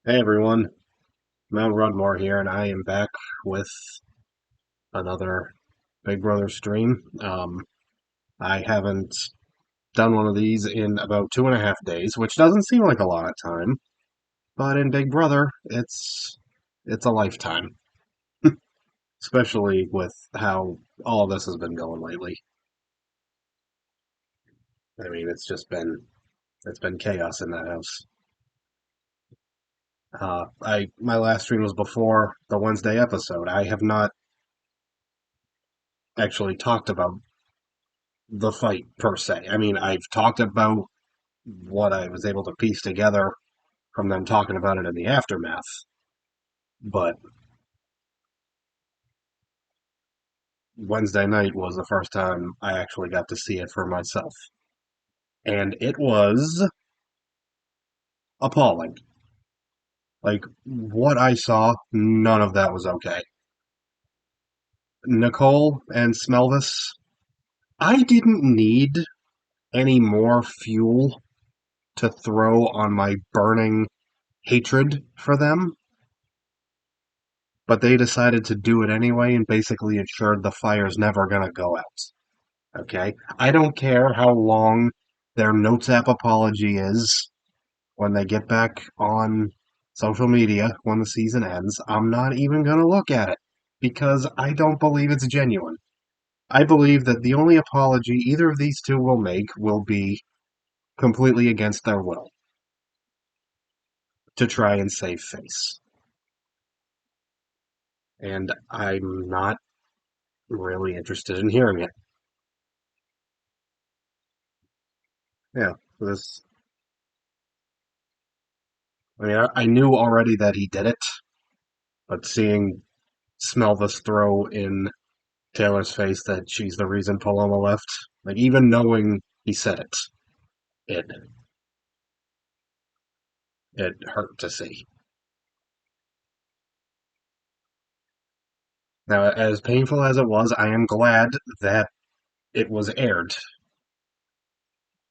Hey everyone, Mount Rudmore here, and I am back with another Big Brother stream. I haven't done one of these in about 2.5 days, which doesn't seem like a lot of time, but in Big Brother, it's a lifetime, especially with how all of this has been going lately. I mean, it's been chaos in that house. I my last stream was before the Wednesday episode. I have not actually talked about the fight per se. I mean, I've talked about what I was able to piece together from them talking about it in the aftermath, but Wednesday night was the first time I actually got to see it for myself. And it was appalling. Like, what I saw, none of that was okay. Nicole and Smellvis, I didn't need any more fuel to throw on my burning hatred for them, but they decided to do it anyway and basically ensured the fire's never gonna go out. Okay? I don't care how long their Notes app apology is when they get back on social media when the season ends. I'm not even gonna look at it because I don't believe it's genuine. I believe that the only apology either of these two will make will be completely against their will to try and save face. And I'm not really interested in hearing it. Yeah, this. I mean, I knew already that he did it, but seeing Smellvis throw in Taylor's face that she's the reason Paloma left, like even knowing he said it, it it hurt to see. Now, as painful as it was, I am glad that it was aired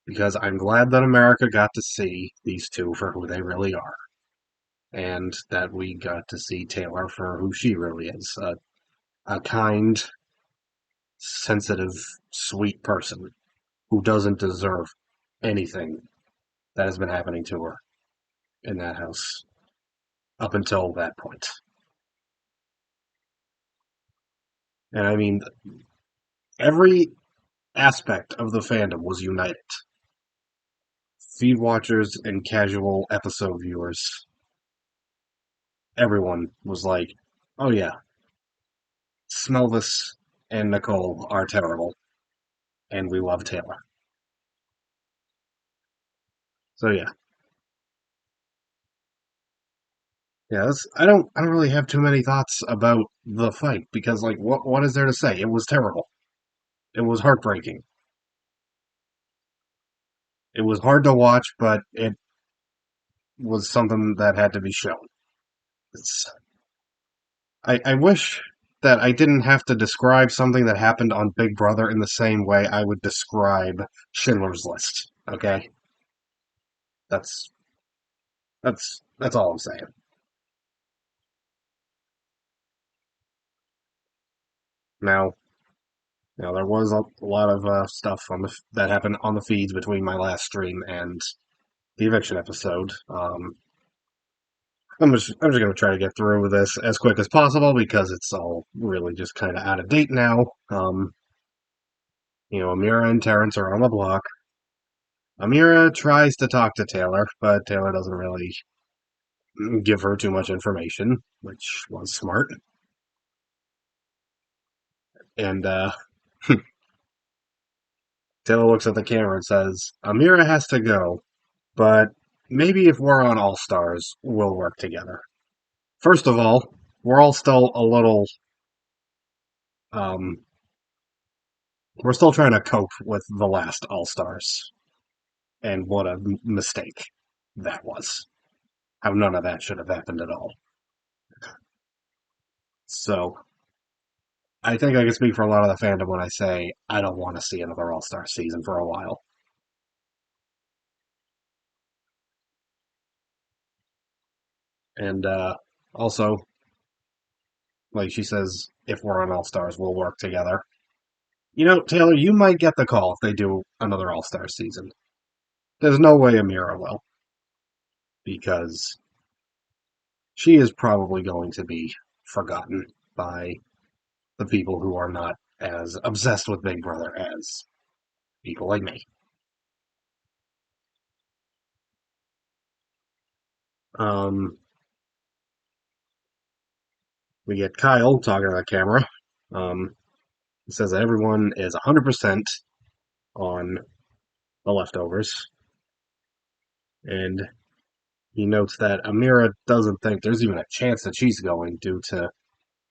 because I'm glad that America got to see these two for who they really are, and that we got to see Taylor for who she really is, a kind, sensitive, sweet person who doesn't deserve anything that has been happening to her in that house up until that point. And I mean, every aspect of the fandom was united. Feed watchers and casual episode viewers, everyone was like, oh yeah, Smellvis and Nicole are terrible, and we love Taylor. So yeah. Yeah, I don't really have too many thoughts about the fight because like what is there to say? It was terrible. It was heartbreaking. It was hard to watch, but it was something that had to be shown. It's I wish that I didn't have to describe something that happened on Big Brother in the same way I would describe Schindler's List. Okay? That's that's all I'm saying. Now, now there was a lot of stuff on that happened on the feeds between my last stream and the eviction episode. I'm just gonna try to get through this as quick as possible because it's all really just kind of out of date now. Ameerah and Terrence are on the block. Ameerah tries to talk to Taylor, but Taylor doesn't really give her too much information, which was smart. And Taylor looks at the camera and says, Ameerah has to go, but maybe if we're on All Stars, we'll work together. First of all, we're all still a little, um, we're still trying to cope with the last All Stars and what a mistake that was. How none of that should have happened at all. So I think I can speak for a lot of the fandom when I say I don't want to see another All Star season for a while. And also, like she says, if we're on All Stars, we'll work together. You know, Taylor, you might get the call if they do another All Star season. There's no way Ameerah will, because she is probably going to be forgotten by the people who are not as obsessed with Big Brother as people like me. Um, we get Kyle talking to the camera. Um, he says that everyone is 100% on the leftovers, and he notes that Ameerah doesn't think there's even a chance that she's going due to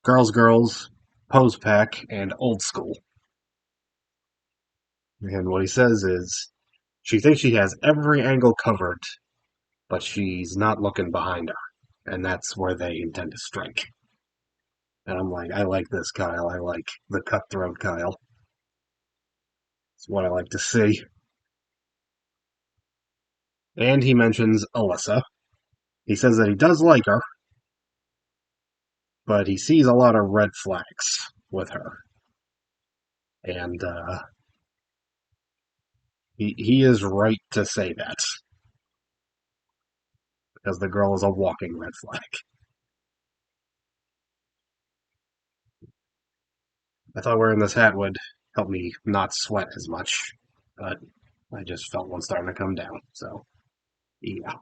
Girls, Pose Pack, and Old School. And what he says is she thinks she has every angle covered, but she's not looking behind her. And that's where they intend to strike. And I'm like, I like this Kyle. I like the cutthroat Kyle. It's what I like to see. And he mentions Alyssa. He says that he does like her, but he sees a lot of red flags with her. And he is right to say that, because the girl is a walking red flag. I thought wearing this hat would help me not sweat as much, but I just felt one starting to come down. So, yeah.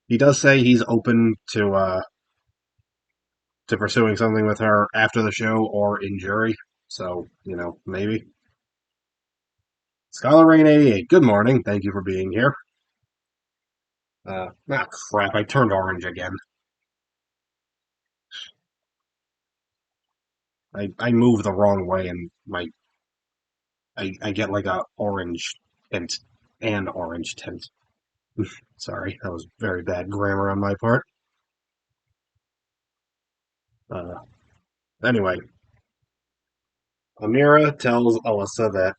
He does say he's open to pursuing something with her after the show or in jury. So, maybe. Skylar Rain 88, good morning. Thank you for being here. Crap, I turned orange again. I move the wrong way and I get like a orange tint and orange tint. Sorry, that was very bad grammar on my part. Uh, anyway, Ameerah tells Alyssa that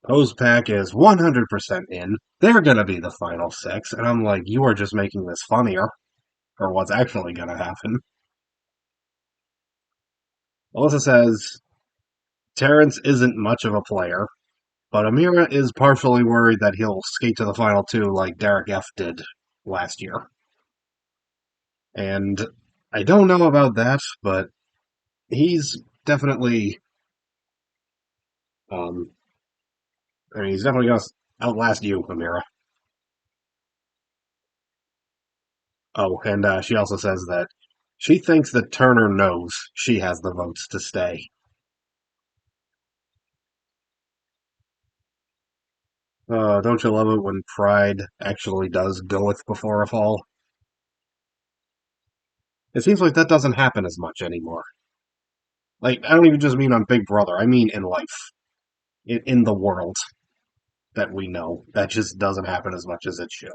Pose Pack is 100% in. They're going to be the final six. And I'm like, you are just making this funnier for what's actually going to happen. Alyssa says Terrence isn't much of a player, but Ameerah is partially worried that he'll skate to the final two like Derek F. did last year. And I don't know about that, but he's definitely, um, he's definitely going to outlast you, Ameerah. Oh, and she also says that she thinks that Turner knows she has the votes to stay. Don't you love it when pride actually does goeth before a fall? It seems like that doesn't happen as much anymore. Like, I don't even just mean on Big Brother, I mean in life, in the world that we know. That just doesn't happen as much as it should.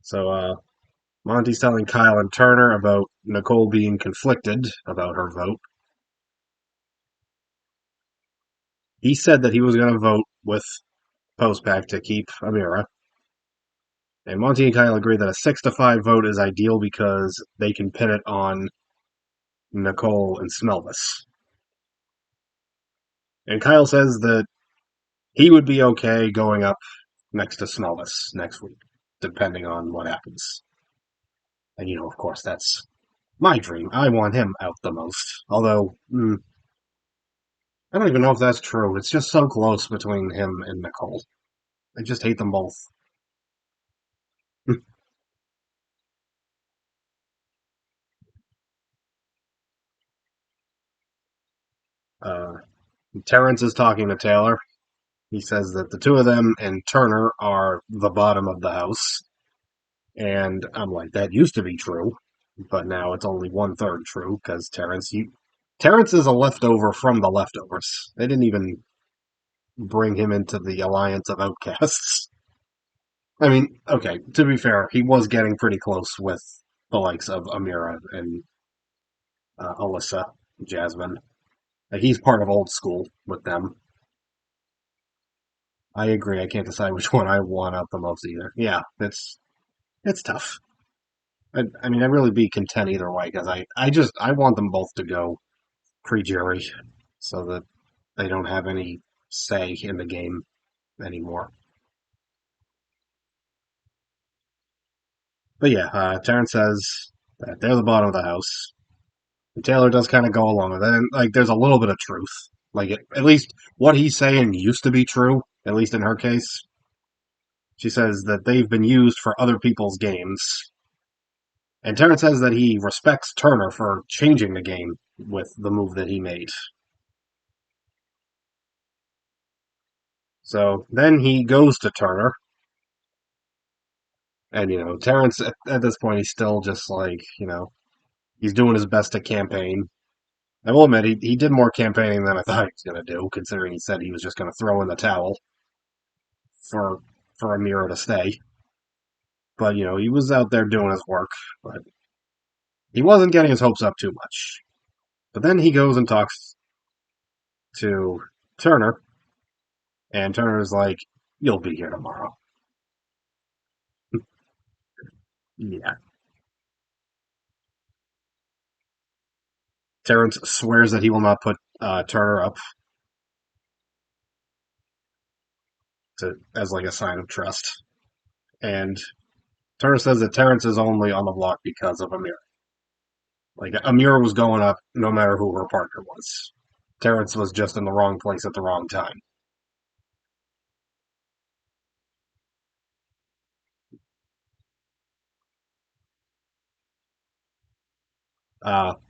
So, Monty's telling Kyle and Turner about Nicole being conflicted about her vote. He said that he was going to vote with Postpac to keep Ameerah. And Monty and Kyle agree that a 6-5 vote is ideal because they can pin it on Nicole and Smellvis. And Kyle says that he would be okay going up next to Smellvis next week, depending on what happens. And, of course, that's my dream. I want him out the most. Although, I don't even know if that's true. It's just so close between him and Nicole. I just hate them both. uh, Terrence is talking to Taylor. He says that the two of them and Turner are the bottom of the house. And I'm like, that used to be true, but now it's only 1/3 true because Terrence is a leftover from the leftovers. They didn't even bring him into the alliance of outcasts. I mean, okay, to be fair, he was getting pretty close with the likes of Ameerah and Alyssa, Jasmine. Like, he's part of old school with them. I agree. I can't decide which one I want out the most either. Yeah, it's tough. I mean, I'd really be content either way because I want them both to go pre-jury so that they don't have any say in the game anymore. But yeah, Terrence says that they're the bottom of the house. And Taylor does kind of go along with it, and like there's a little bit of truth. Like at least what he's saying used to be true. At least in her case, she says that they've been used for other people's games. And Terrence says that he respects Turner for changing the game with the move that he made. So then he goes to Turner, and Terrence at this point he's still just like he's doing his best to campaign. I will admit he did more campaigning than I thought he was going to do, considering he said he was just going to throw in the towel for for Ameerah to stay. But he was out there doing his work, but he wasn't getting his hopes up too much. But then he goes and talks to Turner, and Turner's like, "You'll be here tomorrow." Yeah. Terrence swears that he will not put Turner up as like a sign of trust, and Turner says that Terrence is only on the block because of Ameerah. Like Ameerah was going up no matter who her partner was. Terrence was just in the wrong place at the wrong time.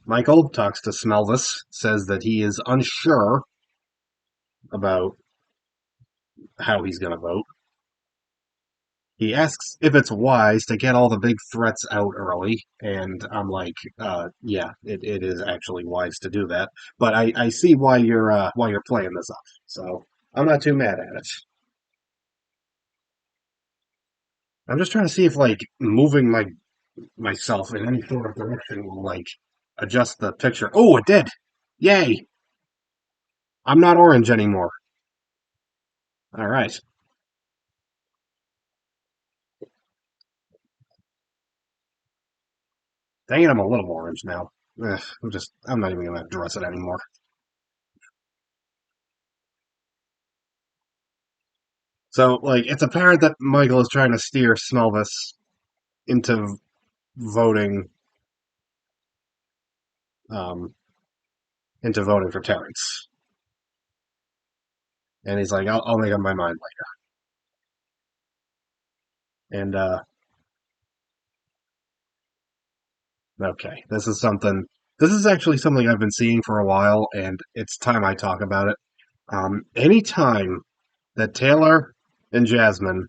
Michael talks to Smellvis, says that he is unsure about how he's going to vote. He asks if it's wise to get all the big threats out early, and I'm like, yeah, it is actually wise to do that. But I see why you're playing this up, so I'm not too mad at it. I'm just trying to see if like moving myself in any sort of direction will like adjust the picture. Oh, it did! Yay! I'm not orange anymore. All right. Dang it, I'm a little orange now. Ugh, I'm not even gonna address it anymore. So, like, it's apparent that Michael is trying to steer Smellvis into voting, um, into voting for Terrence, and he's like, "I'll make up my mind later." And okay, this is something. This is actually something I've been seeing for a while, and it's time I talk about it. Anytime that Taylor and Jasmine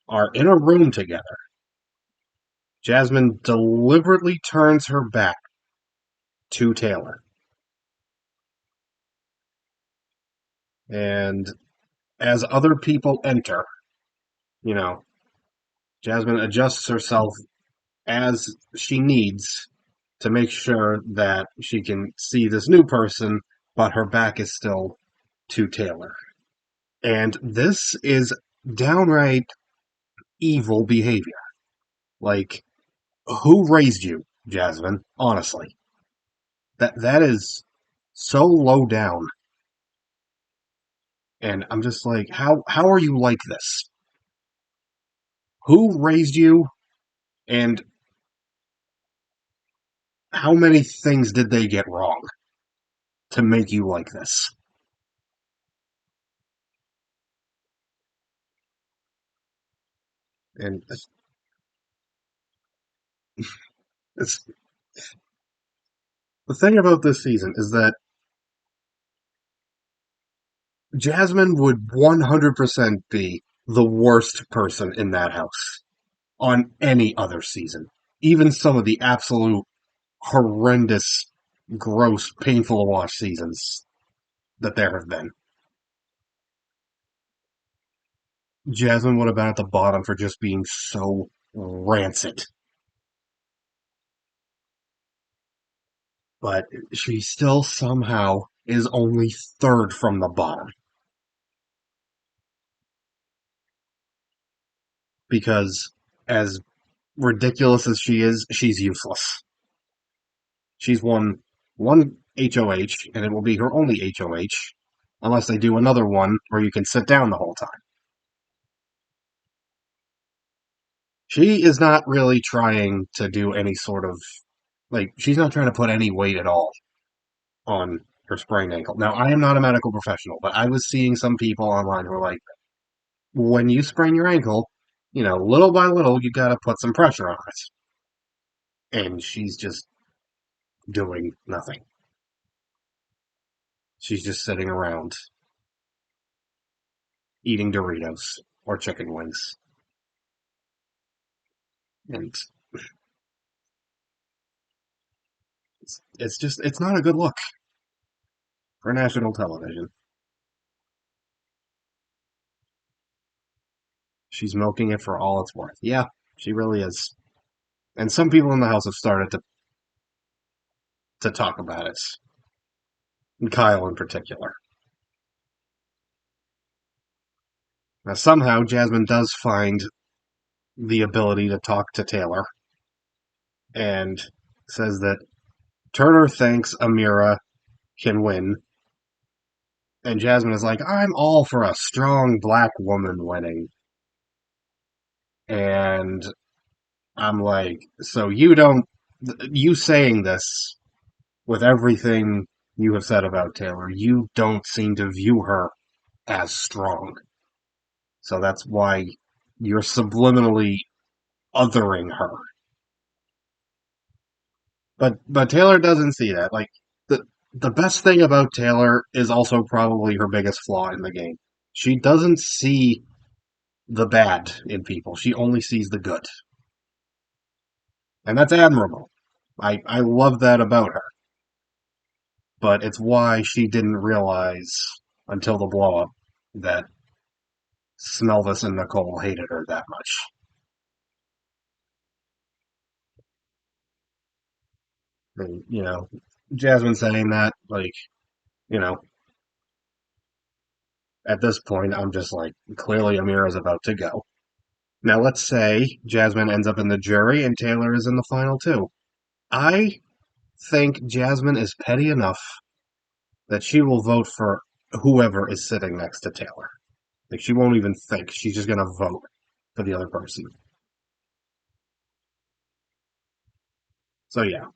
are in a room together, Jasmine deliberately turns her back to Taylor. And as other people enter, you know, Jasmine adjusts herself as she needs to make sure that she can see this new person, but her back is still to Taylor. And this is downright evil behavior. Like, who raised you, Jasmine? Honestly, that is so low down. And I'm just like, how are you like this? Who raised you, and how many things did they get wrong to make you like this? And it's the thing about this season is that Jasmine would 100% be the worst person in that house on any other season. Even some of the absolute horrendous, gross, painful to watch seasons that there have been. Jasmine would have been at the bottom for just being so rancid. but she still somehow is only third from the bottom because, as ridiculous as she is, she's useless. She's won one HOH, and it will be her only HOH, unless they do another one where you can sit down the whole time. She is not really trying to do any sort of, like, she's not trying to put any weight at all on her sprained ankle. Now, I am not a medical professional, but I was seeing some people online who were like, when you sprain your ankle, little by little, you got to put some pressure on it. And she's just doing nothing. She's just sitting around eating Doritos or chicken wings. And it's not a good look for national television. She's milking it for all it's worth. Yeah, she really is. And some people in the house have started to talk about it. And Kyle in particular. Now, somehow, Jasmine does find the ability to talk to Taylor and says that Turner thinks Ameerah can win. And Jasmine is like, I'm all for a strong black woman winning. And I'm like, so you saying this with everything you have said about Taylor, you don't seem to view her as strong. So that's why you're subliminally othering her. But Taylor doesn't see that. Like the best thing about Taylor is also probably her biggest flaw in the game. She doesn't see the bad in people. She only sees the good. And that's admirable. I love that about her. But it's why she didn't realize until the blow up that Smellvis and Nicole hated her that much. And, Jasmine saying that, like, you know, at this point, I'm just like, clearly Ameerah's about to go. Now, let's say Jasmine ends up in the jury and Taylor is in the final two. I think Jasmine is petty enough that she will vote for whoever is sitting next to Taylor. Like, she won't even think. She's just going to vote for the other person. So, yeah,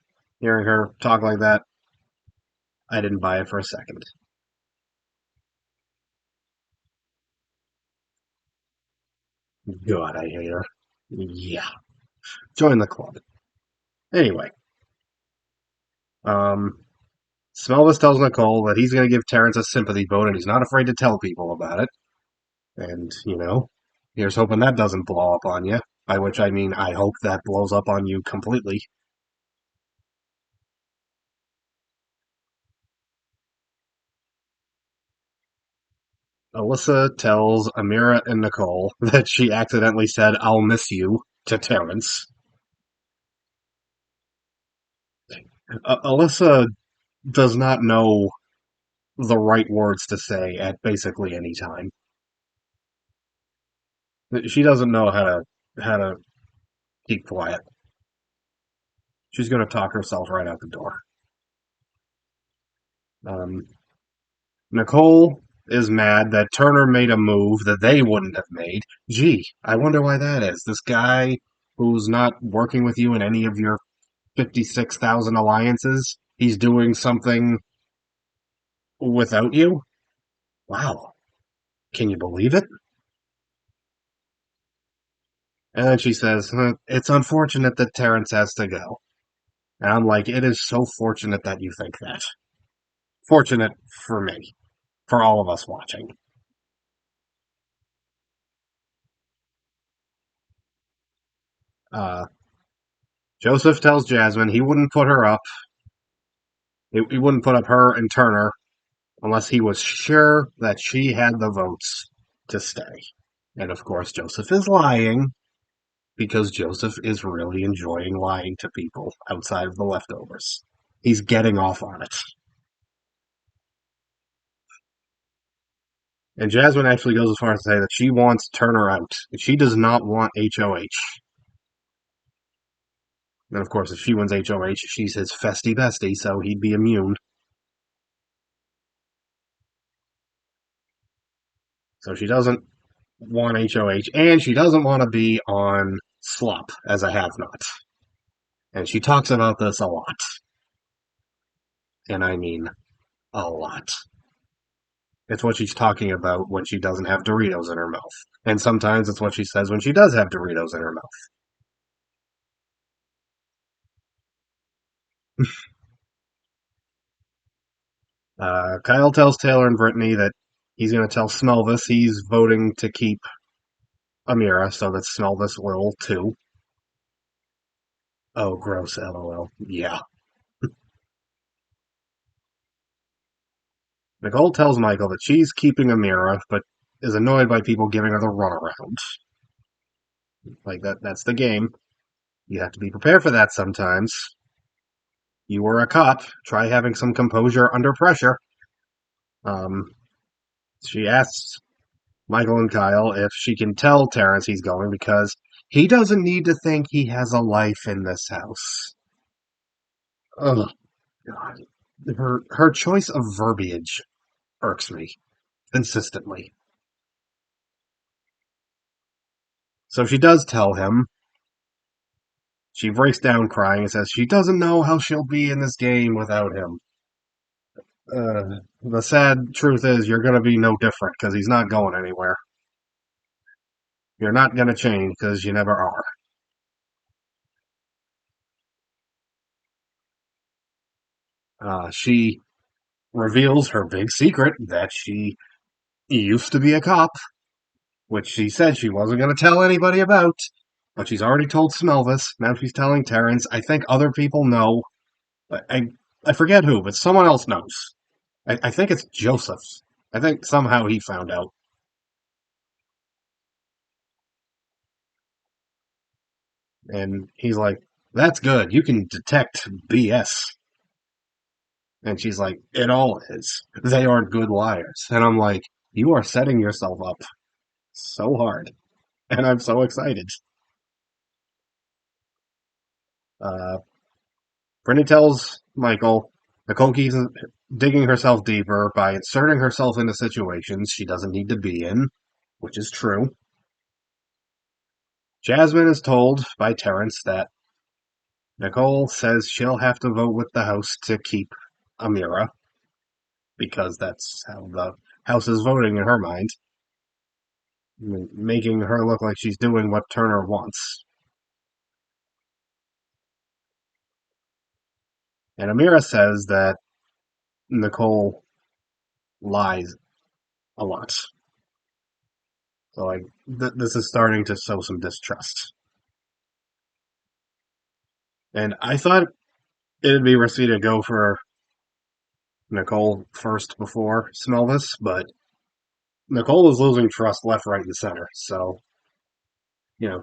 hearing her talk like that, I didn't buy it for a second. God, I hate her. Yeah. Join the club. Anyway, um, Smellvis tells Nicole that he's going to give Terrence a sympathy vote and he's not afraid to tell people about it. And, here's hoping that doesn't blow up on you. By which I mean, I hope that blows up on you completely. Alyssa tells Ameerah and Nicole that she accidentally said, I'll miss you, to Terrence. Alyssa does not know the right words to say at basically any time. She doesn't know how to keep quiet. She's going to talk herself right out the door. Um, Nicole is mad that Turner made a move that they wouldn't have made. Gee, I wonder why that is. This guy who's not working with you in any of your 56,000 alliances, he's doing something without you? Wow. Can you believe it? And then she says, it's unfortunate that Terrence has to go. And I'm like, it is so fortunate that you think that. Fortunate for me, for all of us watching. Uh, Joseph tells Jasmine he wouldn't put her up. He wouldn't put up her and Turner unless he was sure that she had the votes to stay. And of course, Joseph is lying because Joseph is really enjoying lying to people outside of the leftovers. He's getting off on it. And Jasmine actually goes as far as to say that she wants Turner out. She does not want HOH. And of course, if she wins HOH, she's his festy bestie, so he'd be immune. So she doesn't want HOH, and she doesn't want to be on Slop as a have not. And she talks about this a lot. And I mean, a lot. It's what she's talking about when she doesn't have Doritos in her mouth. And sometimes it's what she says when she does have Doritos in her mouth. Kyle tells Taylor and Brittany that he's going to tell Smellvis he's voting to keep Ameerah, so that Smellvis will too. Oh, gross, lol. Yeah. Nicole tells Michael that she's keeping Ameerah, but is annoyed by people giving her the runaround. Like, that's the game. You have to be prepared for that sometimes. You were a cop. Try having some composure under pressure. Um, she asks Michael and Kyle if she can tell Terrence he's going because he doesn't need to think he has a life in this house. Oh, God. Her choice of verbiage irks me consistently. So she does tell him. She breaks down crying and says she doesn't know how she'll be in this game without him. The sad truth is you're going to be no different because he's not going anywhere. You're not going to change because you never are. She reveals her big secret that she used to be a cop, which she said she wasn't going to tell anybody about. But she's already told Smellvis. Now she's telling Terrence. I think other people know. I forget who, but someone else knows. I think it's Joseph. I think somehow he found out. And he's like, that's good. You can detect BS. And she's like, it all is. They are good liars. And I'm like, you are setting yourself up so hard. And I'm so excited. Uh, Brittany tells Michael Nicole keeps digging herself deeper by inserting herself into situations she doesn't need to be in, which is true. Jasmine is told by Terrence that Nicole says she'll have to vote with the house to keep Ameerah because that's how the house is voting in her mind, making her look like she's doing what Turner wants. And Ameerah says that Nicole lies a lot. So, like, this is starting to sow some distrust. And I thought it'd be risky to go for Nicole first before Smellvis, but Nicole is losing trust left, right, and center. So, you know,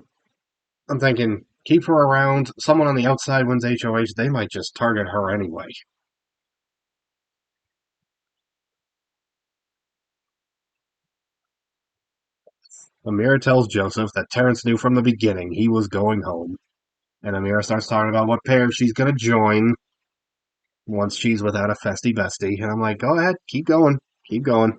I'm thinking keep her around. Someone on the outside wins HOH, they might just target her anyway. Ameerah tells Joseph that Terrence knew from the beginning he was going home. And Ameerah starts talking about what pair she's going to join once she's without a festy bestie. And I'm like, go ahead, keep going, keep going.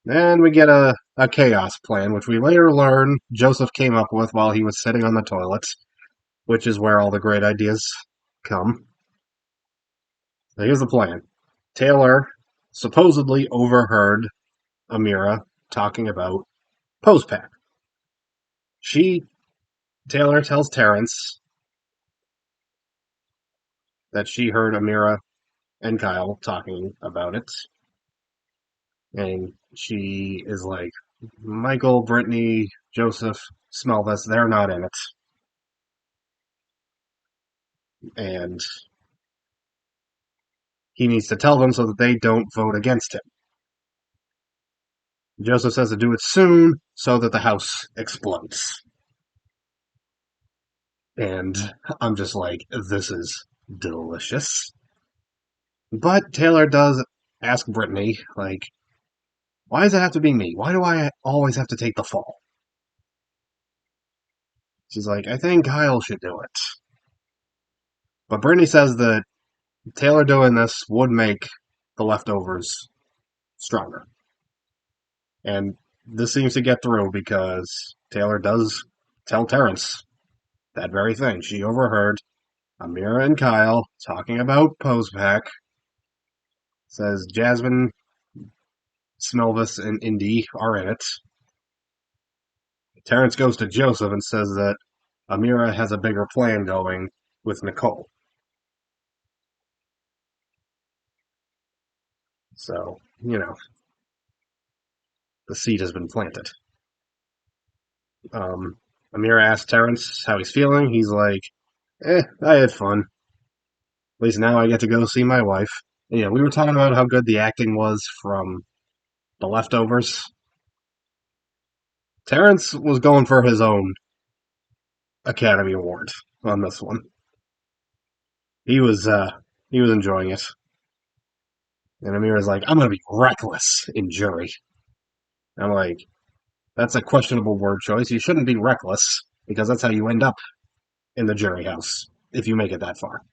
Then we get a chaos plan, which we later learn Joseph came up with while he was sitting on the toilet, which is where all the great ideas come. So here's the plan. Taylor supposedly overheard Ameerah talking about Pose Pack. Taylor tells Terrence that she heard Ameerah and Kyle talking about it. And she is like, Michael, Brittany, Joseph, Smellvis, they're not in it. And he needs to tell them so that they don't vote against him. Joseph says to do it soon so that the house explodes. And I'm just like, this is delicious. But Taylor does ask Brittany, like, why does it have to be me? Why do I always have to take the fall? She's like, I think Kyle should do it. But Brittany says that Taylor doing this would make the leftovers stronger. And this seems to get through because Taylor does tell Terrence that very thing. She overheard Ameerah and Kyle talking about Pose Pack. Says Jasmine, Smellvis, and Indy are in it. Terrence goes to Joseph and says that Ameerah has a bigger plan going with Nicole. So, the seed has been planted. Um, Ameerah asks Terrence how he's feeling. He's like, I had fun. At least now I get to go see my wife. And, we were talking about how good the acting was from The Leftovers. Terrence was going for his own Academy Award on this one. He was enjoying it. And Ameerah's like, I'm gonna be reckless in jury. I'm like, that's a questionable word choice. You shouldn't be reckless because that's how you end up in the jury house if you make it that far.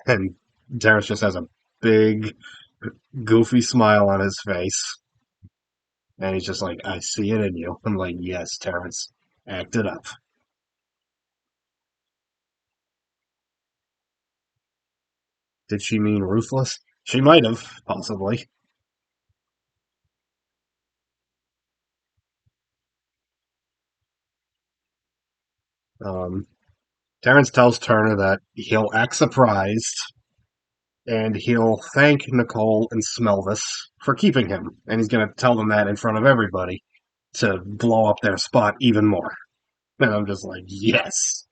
And Terrence just has a big, goofy smile on his face. And he's just like, I see it in you. I'm like, yes, Terrence, act it up. Did she mean ruthless? She might have, possibly. Um, Terrence tells Turner that he'll act surprised and he'll thank Nicole and Smellvis for keeping him. And he's going to tell them that in front of everybody to blow up their spot even more. And I'm just like, yes,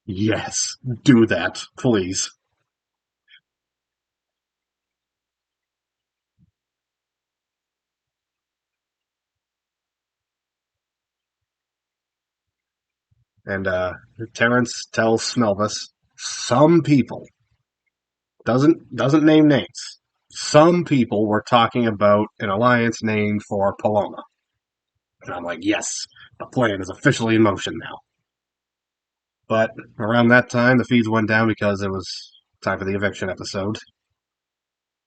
yes, do that, please. And Terrence tells Smellvis, some people doesn't name names. Some people were talking about an alliance named for Paloma. And I'm like, yes, the plan is officially in motion now. But around that time, the feeds went down because it was time for the eviction episode.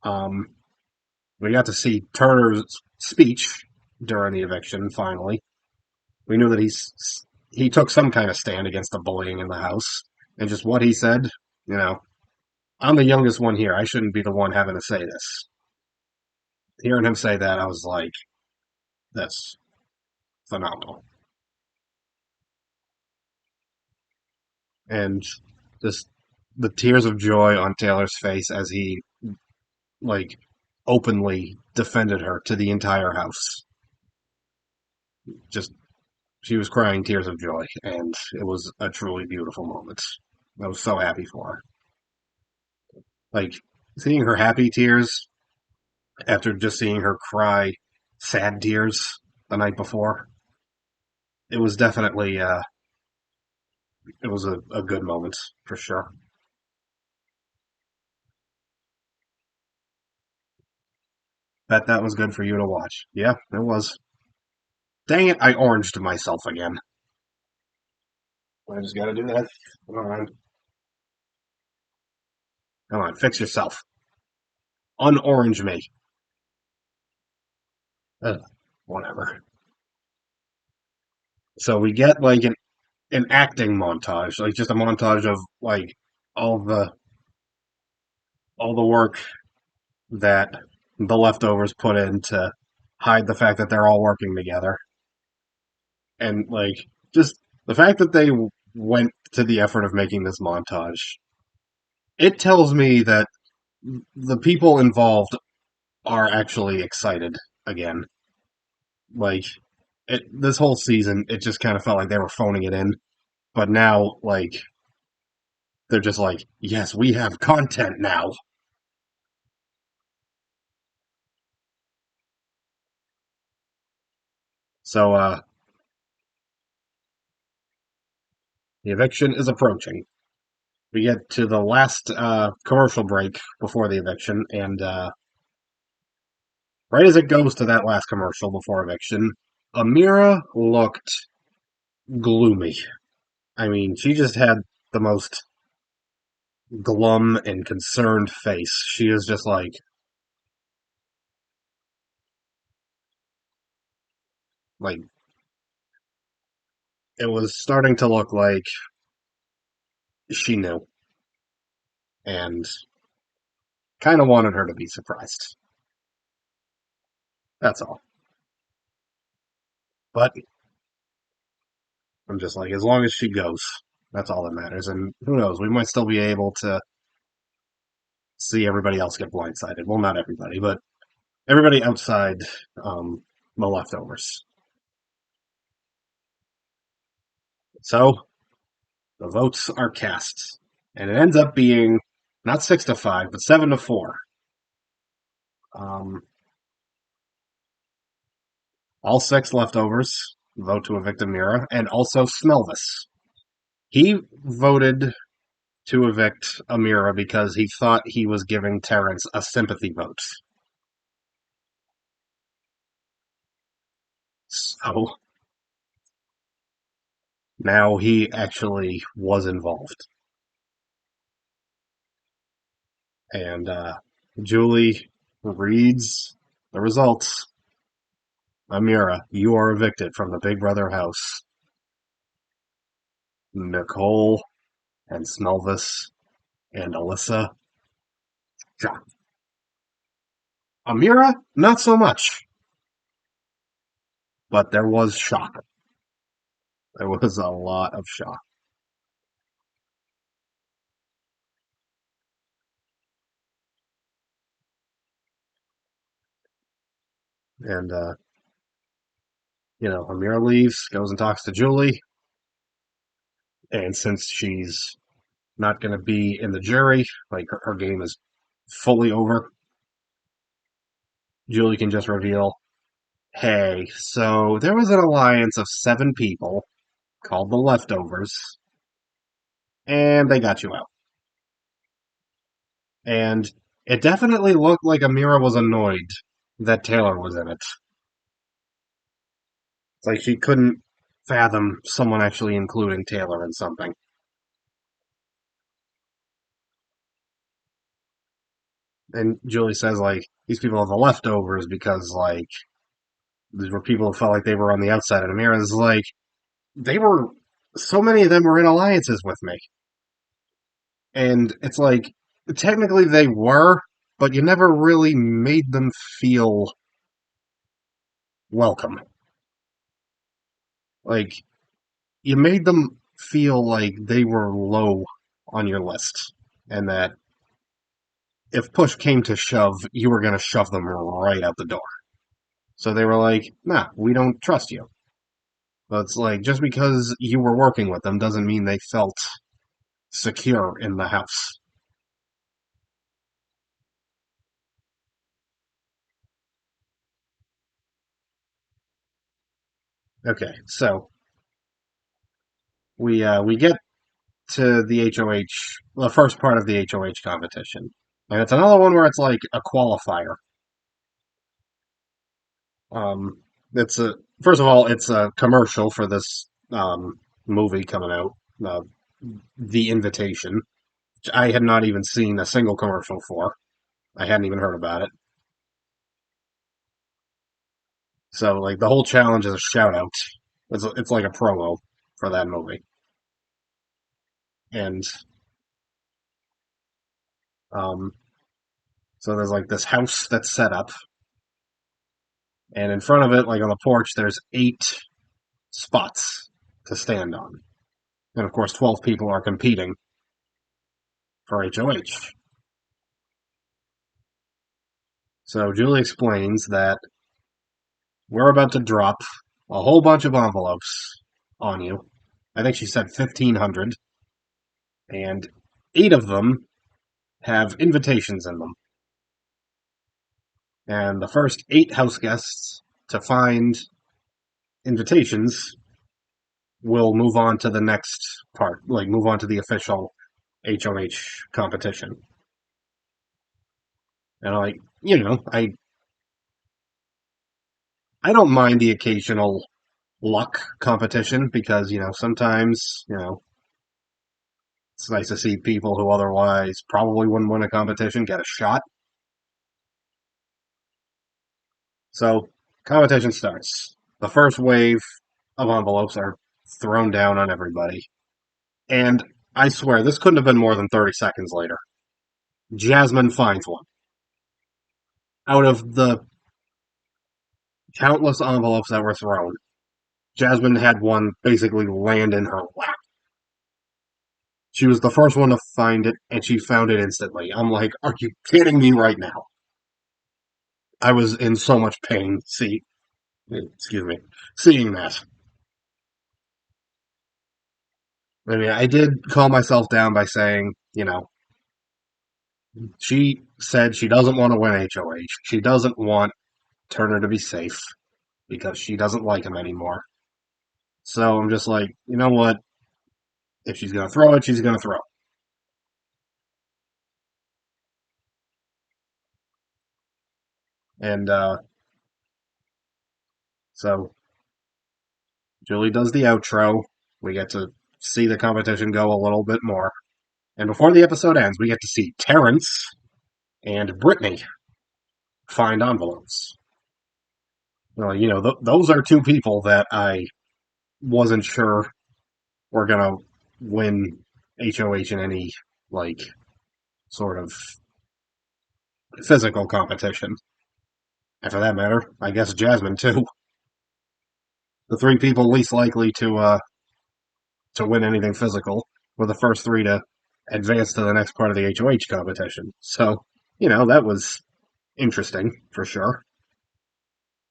Um, we got to see Turner's speech during the eviction. Finally, we knew that he took some kind of stand against the bullying in the house, and just what he said. You know, I'm the youngest one here. I shouldn't be the one having to say this. Hearing him say that, I was like, that's phenomenal. And just the tears of joy on Taylor's face as he like openly defended her to the entire house. Just she was crying tears of joy, and it was a truly beautiful moment. I was so happy for her. Like seeing her happy tears after just seeing her cry sad tears the night before. It was definitely it was a good moment for sure. Bet that was good for you to watch. Yeah, it was. Dang it, I oranged myself again. I just gotta do that. Come on, fix yourself. Unorange me. Ugh, whatever. So we get like an acting montage, like just a montage of like all the all the work that the leftovers put in to hide the fact that they're all working together, and like just the fact that they went to the effort of making this montage. It tells me that the people involved are actually excited again. Like this whole season, it just kind of felt like they were phoning it in, but now like they're just like, yes, we have content now. So The eviction is approaching. We get to the last commercial break before the eviction, and right as it goes to that last commercial before eviction, Ameerah looked gloomy. I mean, she just had the most glum and concerned face. She is just like it was starting to look like she knew and kind of wanted her to be surprised. That's all. But I'm just like, as long as she goes, that's all that matters. And who knows, we might still be able to see everybody else get blindsided. Well, not everybody, but everybody outside um, the leftovers. So the votes are cast, and it ends up being not 6-5, but 7-4. Um, all six leftovers vote to evict Ameerah, and also Smellvis. He voted to evict Ameerah because he thought he was giving Terrence a sympathy vote. So now he actually was involved. And Julie reads the results. Ameerah, you are evicted from the Big Brother house. Nicole and Smellvis and Alyssa. Shock. Ameerah, not so much. But there was shock. There was a lot of shock. And, Ameerah leaves, goes and talks to Julie. And since she's not going to be in the jury, like her game is fully over, Julie can just reveal, hey, so there was an alliance of 7 people called the Leftovers, and they got you out. And it definitely looked like Ameerah was annoyed that Taylor was in it. It's like she couldn't fathom someone actually including Taylor in something. And Julie says, like, these people are the leftovers because, like, these were people who felt like they were on the outside. And Ameerah's like, they were, so many of them were in alliances with me. And it's like, technically they were, but you never really made them feel welcome. Like, you made them feel like they were low on your list. And that if push came to shove, you were going to shove them right out the door. So they were like, nah, we don't trust you. But it's like, just because you were working with them doesn't mean they felt secure in the house. Okay, so we get to the HOH, the first part of the HOH competition, and it's another one where it's like a qualifier. Um, it's a First of all, it's a commercial for this movie coming out, uh, The Invitation, which I had not even seen a single commercial for. I hadn't even heard about it. So like the whole challenge is a shout out. It's like a promo for that movie, and um, so there's like this house that's set up, and in front of it, like on the porch, there's 8 spots to stand on, and of course, 12 people are competing for HOH. So Julie explains that we're about to drop a whole bunch of envelopes on you. I think she said 1,500, and 8 of them have invitations in them. And the first 8 house guests to find invitations we'll move on to the next part, like move on to the official HOH competition. And I don't mind the occasional luck competition because, sometimes, it's nice to see people who otherwise probably wouldn't win a competition get a shot. So, competition starts. The first wave of envelopes are thrown down on everybody. And I swear, this couldn't have been more than 30 seconds later. Jasmine finds one. Out of the countless envelopes that were thrown, Jasmine had one basically land in her lap. She was the first one to find it, and she found it instantly. I'm like, are you kidding me right now? I was in so much pain. Excuse me, seeing that. I mean, I did calm myself down by saying, she said she doesn't want to win HOH. She doesn't want Turner to be safe because she doesn't like him anymore. So I'm just like, you know what? If she's going to throw it, she's going to throw it. And so Julie does the outro. We get to see the competition go a little bit more. And before the episode ends, we get to see Terrence and Brittany find envelopes. Well, those are two people that I wasn't sure were going to win HOH in any, like, sort of physical competition. And for that matter, I guess Jasmine, too. The three people least likely to win anything physical were the first three to advance to the next part of the HOH competition. So, that was interesting for sure.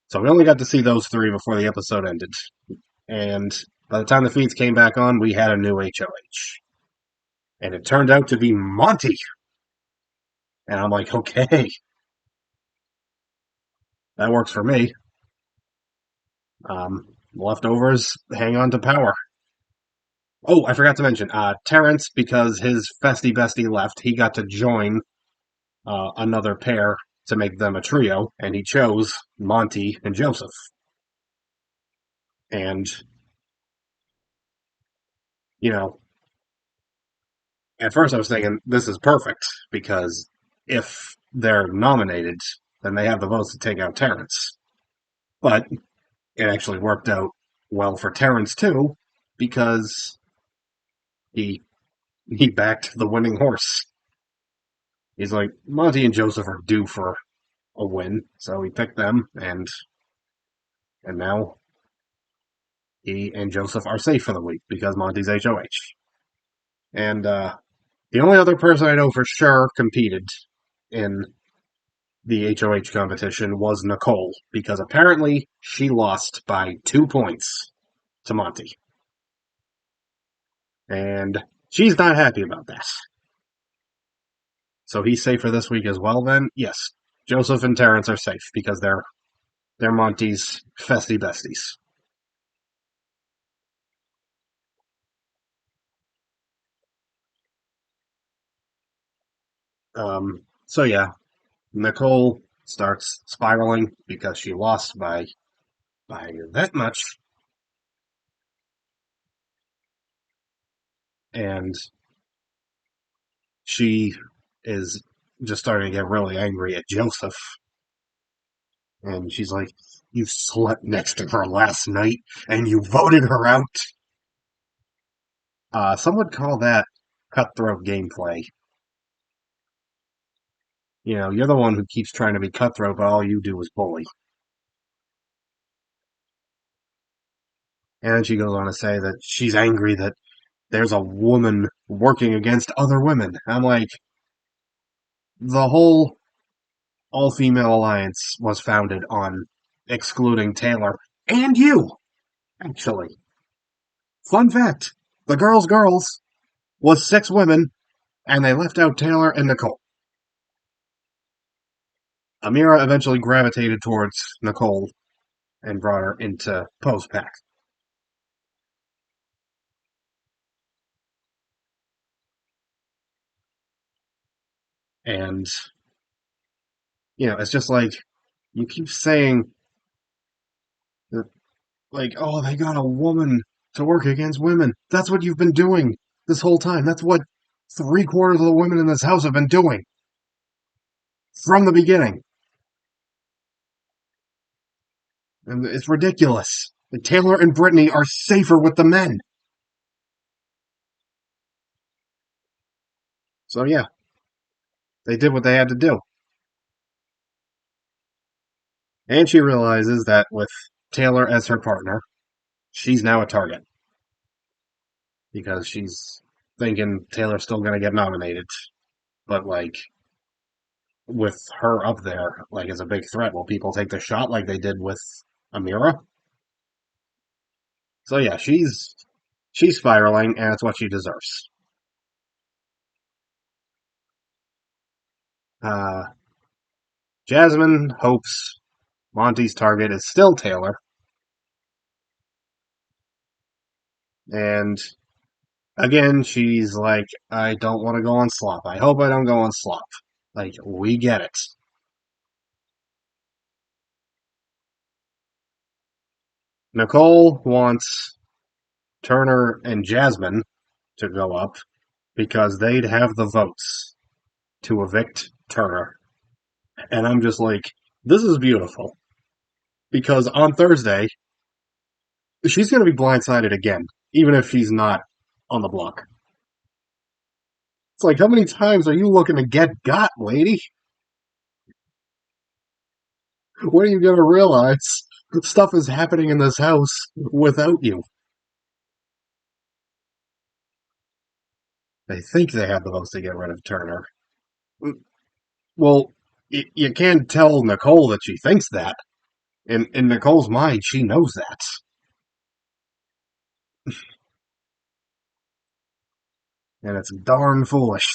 So we only got to see those three before the episode ended. And by the time the feeds came back on, we had a new HOH. And it turned out to be Monty. And I'm like, okay, that works for me. Leftovers hang on to power. Oh, I forgot to mention, Terrence, because his festy bestie left, he got to join another pair to make them a trio, and he chose Monty and Joseph. And, you know, at first I was thinking, this is perfect, because if they're nominated, then they have the votes to take out Terrence. But it actually worked out well for Terrence, too, because he he backed the winning horse. He's like, Monty and Joseph are due for a win, so he picked them, and now he and Joseph are safe for the week because Monty's HOH. And the only other person I know for sure competed in the HOH competition was Nicole, because apparently she lost by 2 points to Monty. And she's not happy about that. So he's safe for this week as well then? Yes. Joseph and Terrence are safe because they're Monty's festy besties. So yeah, Nicole starts spiraling because she lost by that much, and she is just starting to get really angry at Joseph. And she's like, "You slept next to her last night, and you voted her out." Some would call that cutthroat gameplay. You're the one who keeps trying to be cutthroat, but all you do is bully. And then she goes on to say that she's angry that there's a woman working against other women. I'm like, the whole all-female alliance was founded on excluding Taylor and you, actually. Fun fact, the girls was 6 women, and they left out Taylor and Nicole. Ameerah eventually gravitated towards Nicole and brought her into post-pack. And, it's just like, you keep saying that, like, oh, they got a woman to work against women. That's what you've been doing this whole time. That's what three-quarters of the women in this house have been doing from the beginning. And it's ridiculous. Like, Taylor and Brittany are safer with the men. So, yeah, they did what they had to do. And she realizes that with Taylor as her partner, she's now a target because she's thinking Taylor's still going to get nominated. But, like, with her up there, like, as a big threat, will people take the shot like they did with Ameerah? So, yeah, she's spiraling, and it's what she deserves. Uh, Jasmine hopes Monty's target is still Taylor, and again, she's like, I don't want to go on slop. I hope I don't go on slop. Like, we get it. Nicole wants Turner and Jasmine to go up because they'd have the votes to evict Turner. And I'm just like, this is beautiful. Because on Thursday, she's going to be blindsided again, even if she's not on the block. It's like, how many times are you looking to get got, lady? When are you going to realize stuff is happening in this house without you? They think they have the votes to get rid of Turner. Well, you can't tell Nicole that she thinks that. In Nicole's mind, she knows that. And it's darn foolish.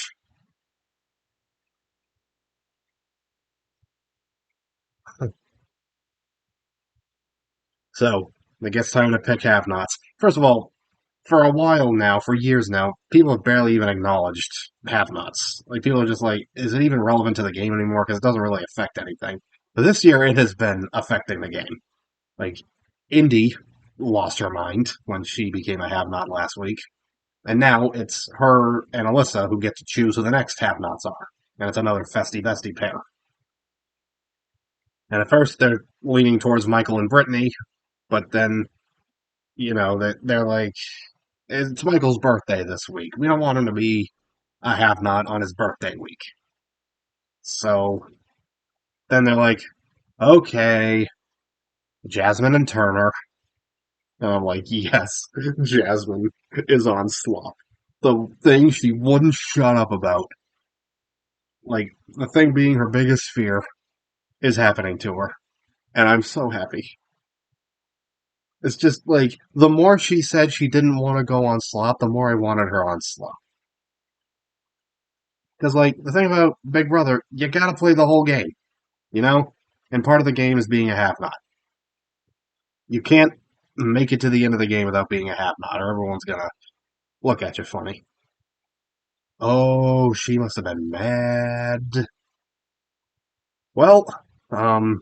So, it gets time to pick have-nots. First of all, for a while now, for years now, people have barely even acknowledged have-nots. Like, people are just like, is it even relevant to the game anymore? Because it doesn't really affect anything. But this year, it has been affecting the game. Like, Indy lost her mind when she became a have-not last week. And now it's her and Alyssa who get to choose who the next have-nots are. And it's another festy-bestie pair. And at first, they're leaning towards Michael and Brittany, but then, they're like, it's Michael's birthday this week. We don't want him to be a have-not on his birthday week. So then they're like, okay, Jasmine and Turner. And I'm like, yes, Jasmine is on slop. The thing she wouldn't shut up about, like, the thing being her biggest fear, is happening to her. And I'm so happy. It's just like, the more she said she didn't want to go on slop, the more I wanted her on slop. Because, like, the thing about Big Brother, you gotta play the whole game, you know? And part of the game is being a have-not. You can't make it to the end of the game without being a have-not, or everyone's gonna look at you funny. Oh, she must have been mad. Well, um,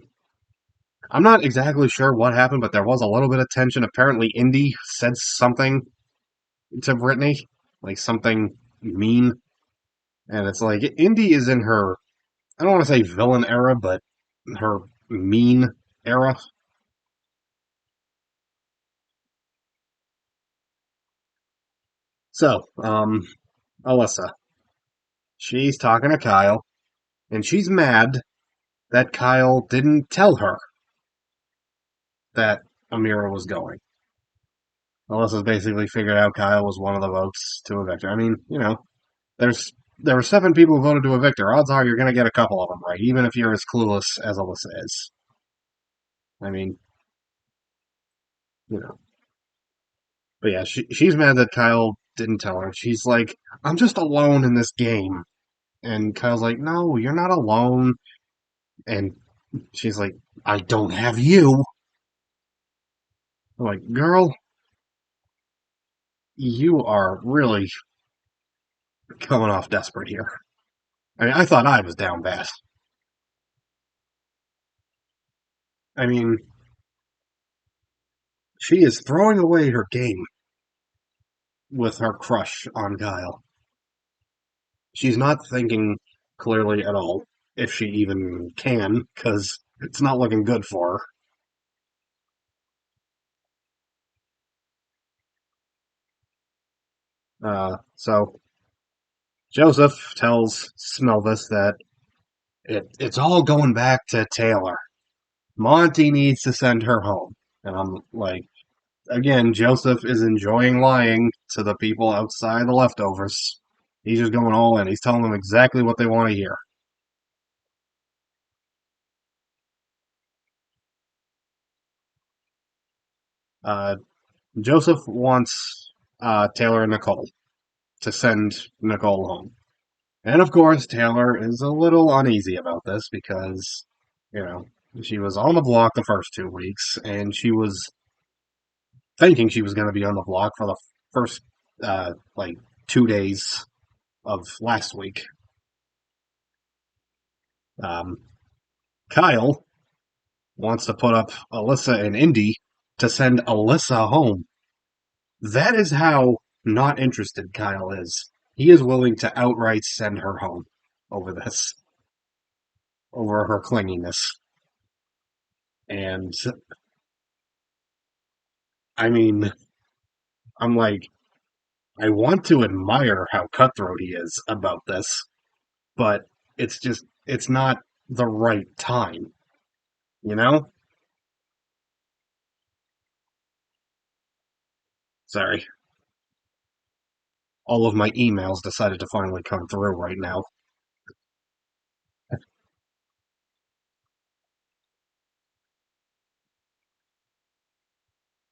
I'm not exactly sure what happened, but there was a little bit of tension. Apparently, Indy said something to Brittany, like something mean, and it's like Indy is in her, I don't want to say villain era, but her mean era. So, Alyssa, she's talking to Kyle, and she's mad that Kyle didn't tell her that Ameerah was going. Alyssa's basically figured out Kyle was one of the votes to evict her. I mean, there's there were seven people who voted to evict her. Odds are you're going to get a couple of them right, even if you're as clueless as Alyssa is. I mean, you know. But yeah, she's mad that Kyle didn't tell her. She's like, I'm just alone in this game. And Kyle's like, no, you're not alone. And she's like, I don't have you. I'm like, girl, you are really coming off desperate here. I mean, I thought I was down bad. I mean, she is throwing away her game with her crush on Kyle. She's not thinking clearly at all, if she even can, because it's not looking good for her. So Joseph tells Smellvis that it's all going back to Taylor. Monty needs to send her home. And I'm like, again, Joseph is enjoying lying to the people outside the leftovers. He's just going all in. He's telling them exactly what they want to hear. Uh, Joseph wants Taylor and Nicole to send Nicole home. And of course, Taylor is a little uneasy about this because, you know, she was on the block the first 2 weeks, and she was thinking she was going to be on the block for the first, like, 2 days of last week. Um, Kyle wants to put up Alyssa and Indy to send Alyssa home. That is how not interested Kyle is. He is willing to outright send her home over this, over her clinginess. And I mean, I'm like, I want to admire how cutthroat he is about this, but it's not the right time, you know? Sorry. All of my emails decided to finally come through right now.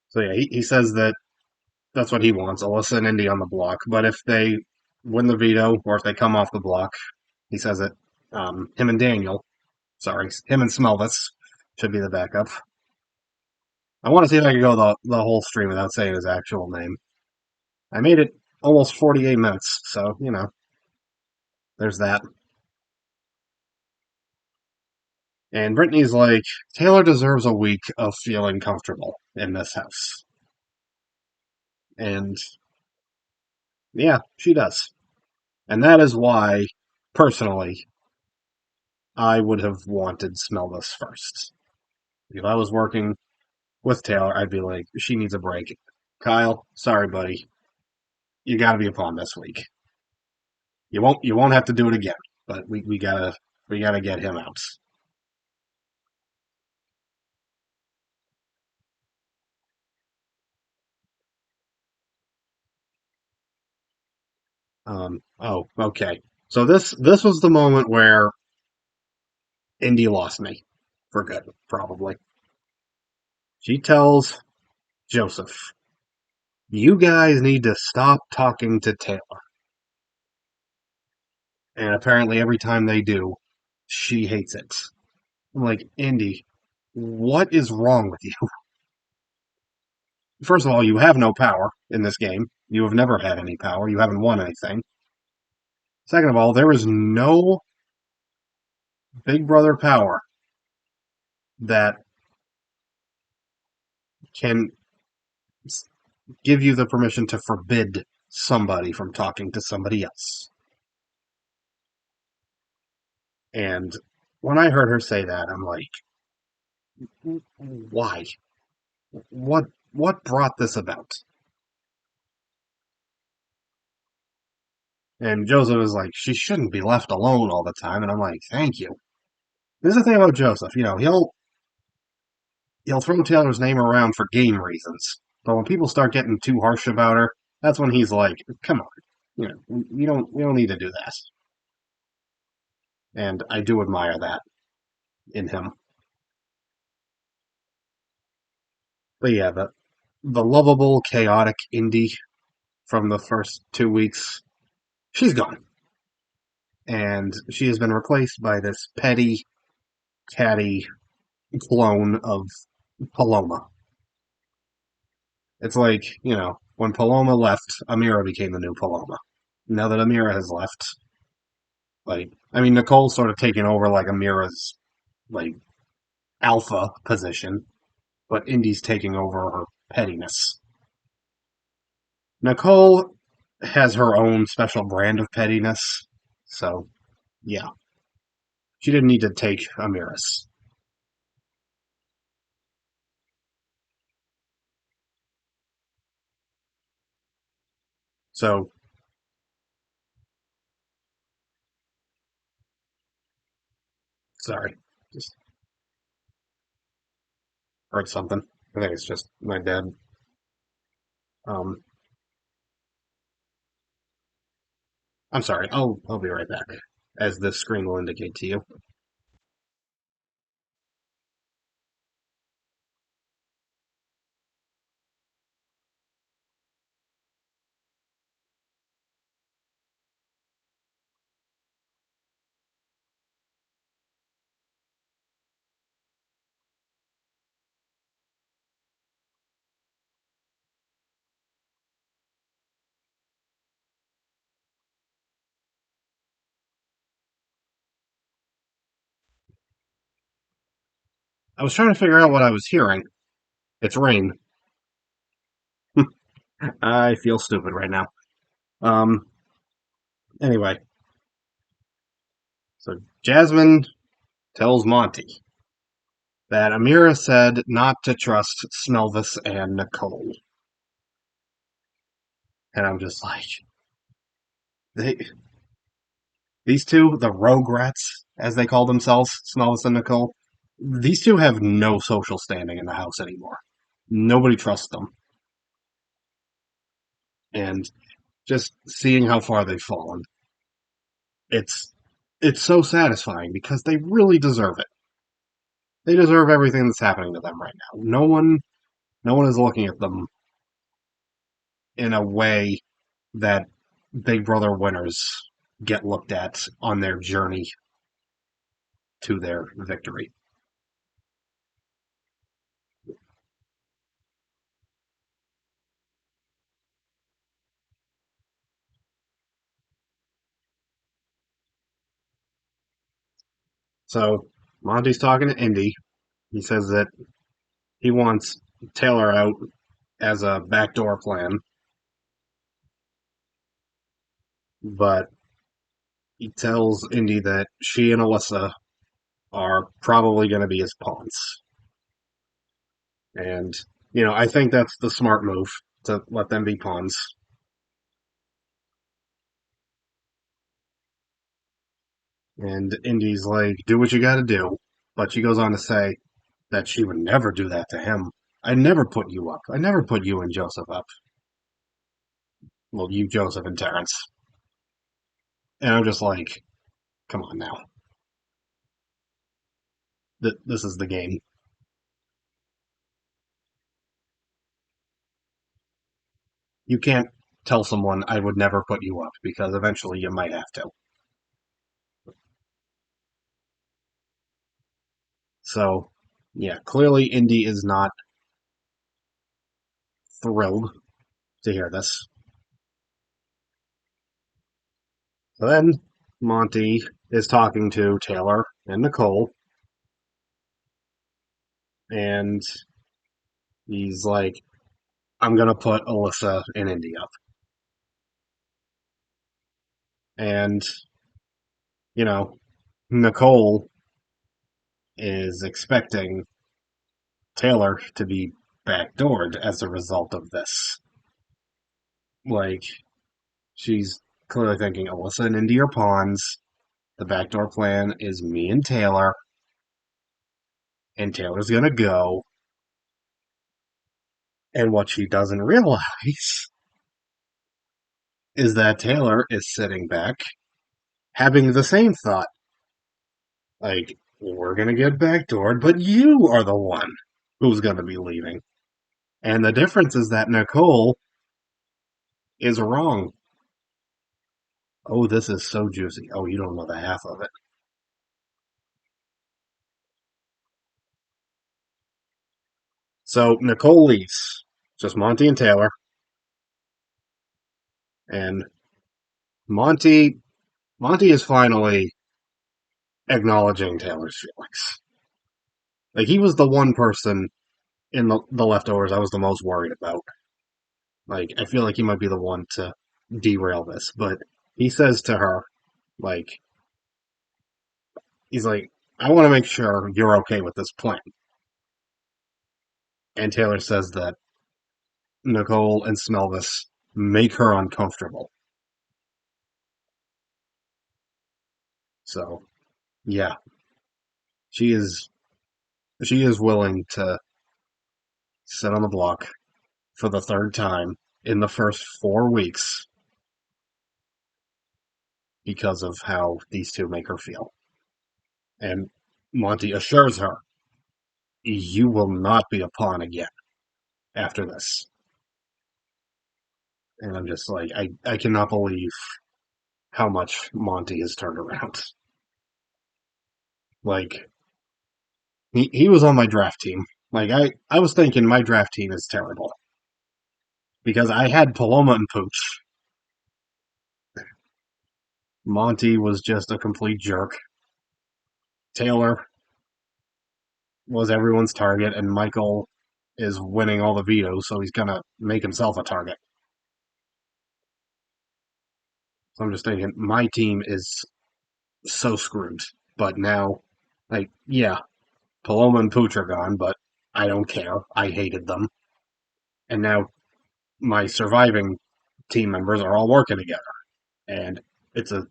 So yeah, he says that that's what he wants, Alyssa and Indy on the block. But if they win the veto or if they come off the block, he says that him and Daniel, sorry, him and Smellvis should be the backup. I want to see if I can go the whole stream without saying his actual name. I made it almost 48 minutes, so, there's that. And Brittany's like, Taylor deserves a week of feeling comfortable in this house. And yeah, she does. And that is why, personally, I would have wanted Smellvis first. If I was working with Taylor, I'd be like, she needs a break. Kyle, sorry, buddy. You gotta be upon this week. You won't have to do it again, but we gotta get him out. Oh, okay. So this was the moment where Indy lost me for good, probably. She tells Joseph, "You guys need to stop talking to Taylor." And apparently, every time they do, she hates it. I'm like, Indy, what is wrong with you? First of all, you have no power in this game. You have never had any power. You haven't won anything. Second of all, there is no Big Brother power that can give you the permission to forbid somebody from talking to somebody else. And when I heard her say that, I'm like, why? What brought this about? And Joseph is like, she shouldn't be left alone all the time. And I'm like, thank you. This is the thing about Joseph. He'll throw Taylor's name around for game reasons. But when people start getting too harsh about her, that's when he's like, come on. We don't need to do that. And I do admire that in him. But yeah, the lovable, chaotic Indy from the first 2 weeks, she's gone. And she has been replaced by this petty, catty clone of Paloma. It's like, when Paloma left, Ameerah became the new Paloma. Now that Ameerah has left, Like, I mean, Nicole's sort of taking over like Ameerah's like alpha position, but Indy's taking over her pettiness. Nicole has her own special brand of pettiness, so yeah, she didn't need to take Ameerah's. So sorry, just heard something. I think it's just my dad. Um, I'm sorry. I'll be right back, as the screen will indicate to you. I was trying to figure out what I was hearing. It's rain. I feel stupid right now. Um. Anyway, so Jasmine tells Monty that Ameerah said not to trust Smellvis and Nicole, and I'm just like, they, these two, the rogue rats, as they call themselves, Smellvis and Nicole, these two have no social standing in the house anymore. Nobody trusts them, and just seeing how far they've fallen, it's it's so satisfying because they really deserve it. They deserve everything that's happening to them right now. No one is looking at them in a way that Big Brother winners get looked at on their journey to their victory. So Monty's talking to Indy. He says that he wants Taylor out as a backdoor plan, but he tells Indy that she and Alyssa are probably going to be his pawns. And, I think that's the smart move to let them be pawns. And Indy's like, do what you got to do. But she goes on to say that she would never do that to him. I never put you up. I never put you and Joseph up. Well, you, Joseph, and Terrence. And I'm just like, come on now. This is the game. You can't tell someone I would never put you up because eventually you might have to. So, yeah, clearly Indy is not thrilled to hear this. So then Monty is talking to Taylor and Nicole, and he's like, I'm going to put Alyssa and Indy up. And, you know, Nicole is expecting Taylor to be backdoored as a result of this. Like, she's clearly thinking Alyssa and Indy are pawns. The backdoor plan is me and Taylor, and Taylor's gonna go. And what she doesn't realize is that Taylor is sitting back having the same thought. Like, we're gonna get backdoored, but you are the one who's gonna be leaving. And the difference is that Nicole is wrong. Oh, this is so juicy. Oh, you don't know the half of it. So Nicole leaves. Just Monty and Taylor. And Monty Monty is finally acknowledging Taylor's feelings. Like, he was the one person in the leftovers I was the most worried about. Like, I feel like he might be the one to derail this, but he says to her, like, he's like, I want to make sure you're okay with this plan. And Taylor says that Nicole and Smellvis make her uncomfortable. So, yeah, she is she is willing to sit on the block for the third time in the first 4 weeks because of how these two make her feel. And Monty assures her, you will not be a pawn again after this. And I'm just like, I cannot believe how much Monty has turned around. Like, he was on my draft team. Like, I was thinking my draft team is terrible because I had Paloma and Pooch. Monty was just a complete jerk. Taylor was everyone's target, and Michael is winning all the vetoes, so he's gonna make himself a target. So I'm just thinking, my team is so screwed. But now, like, yeah, Paloma and Pooch are gone, but I don't care. I hated them. And now my surviving team members are all working together. And it's a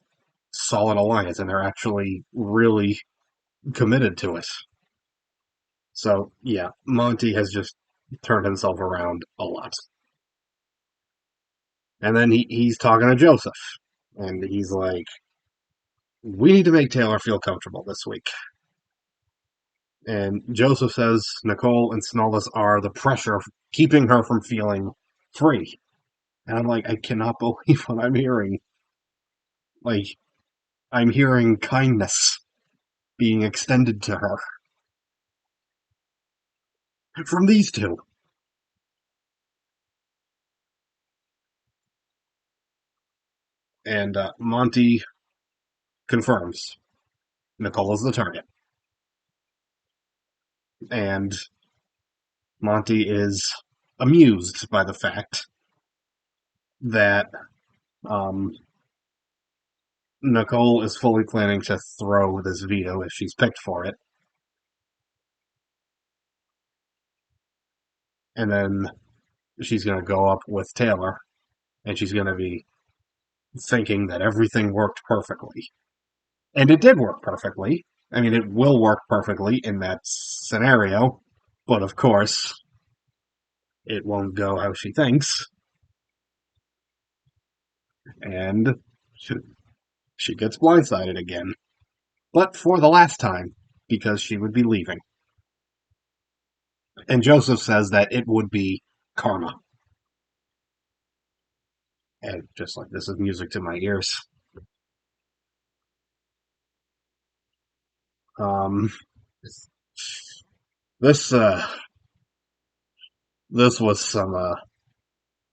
solid alliance, and they're actually really committed to it. So, yeah, Monty has just turned himself around a lot. And then he's talking to Joseph, and he's like, we need to make Taylor feel comfortable this week. And Joseph says Nicole and Smellvis are the pressure keeping her from feeling free. And I'm like, I cannot believe what I'm hearing. Like, I'm hearing kindness being extended to her from these two. And Monty confirms Nicole is the target. And Monty is amused by the fact that um, Nicole is fully planning to throw this veto if she's picked for it. And then she's going to go up with Taylor, and she's going to be thinking that everything worked perfectly. And it did work perfectly. I mean, it will work perfectly in that scenario, but of course, it won't go how she thinks. And she gets blindsided again. But for the last time, because she would be leaving. And Joseph says that it would be karma. And just like this is music to my ears. Um, this this was some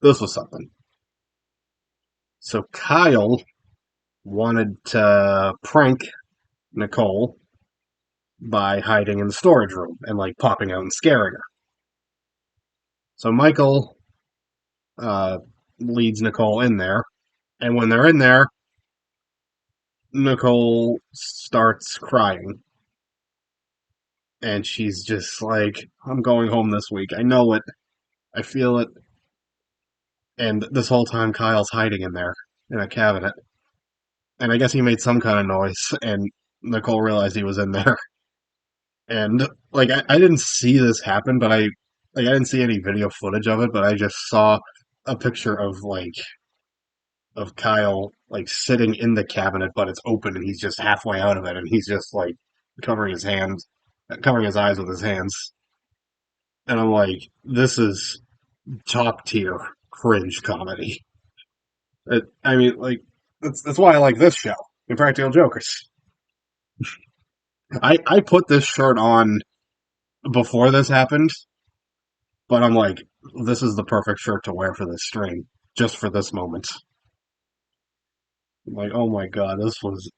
this was something. So Kyle wanted to prank Nicole by hiding in the storage room and like popping out and scaring her. So Michael uh, leads Nicole in there, and when they're in there, Nicole starts crying, and she's just like, "I'm going home this week. I know it. I feel it." And this whole time, Kyle's hiding in there in a cabinet, and I guess he made some kind of noise, and Nicole realized he was in there. And like I didn't see this happen, but I didn't see any video footage of it, but I just saw a picture of Kyle like sitting in the cabinet, but it's open and he's just halfway out of it, and he's just like covering his hands, covering his eyes with his hands, and I'm like, this is top tier cringe comedy. I mean, like that's why I like this show, Impractical Jokers. I put this shirt on before this happened, but I'm like, this is the perfect shirt to wear for this stream, just for this moment. Like, oh my god, this was.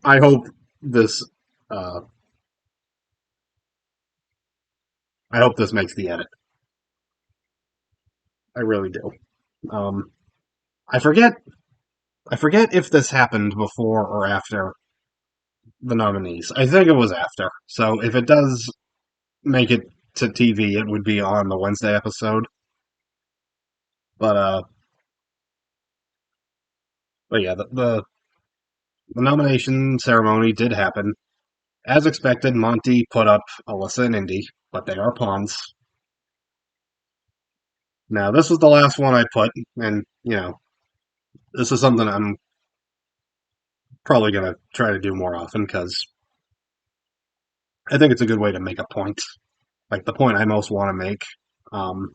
I hope this. Uh, I hope this makes the edit. I really do. Um, I forget. I forget if this happened before or after the nominees. I think it was after. So if it does make it to TV, it would be on the Wednesday episode. But uh, but yeah, the nomination ceremony did happen. As expected, Monty put up Alyssa and Indy, but they are pawns. Now, this was the last one I put, and, this is something I'm probably going to try to do more often because I think it's a good way to make a point. Like the point I most want to make. Um,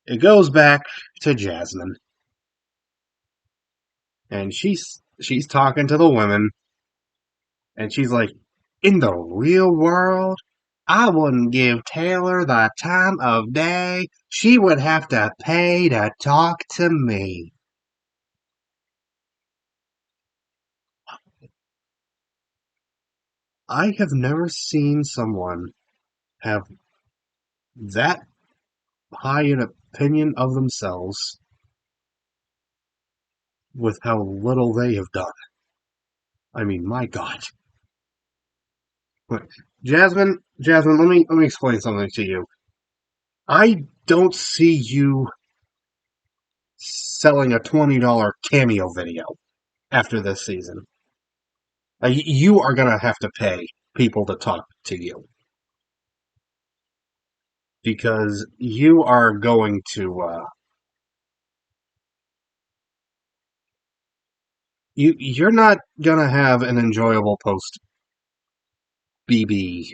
it goes back to Jasmine, and she's talking to the women, and she's like, "In the real world, I wouldn't give Taylor the time of day. She would have to pay to talk to me." I have never seen someone have that high an opinion of themselves with how little they have done. I mean, my God. Jasmine, let me explain something to you. I don't see you selling a $20 cameo video after this season. You are gonna have to pay people to talk to you because you are going to you're not gonna have an enjoyable post BB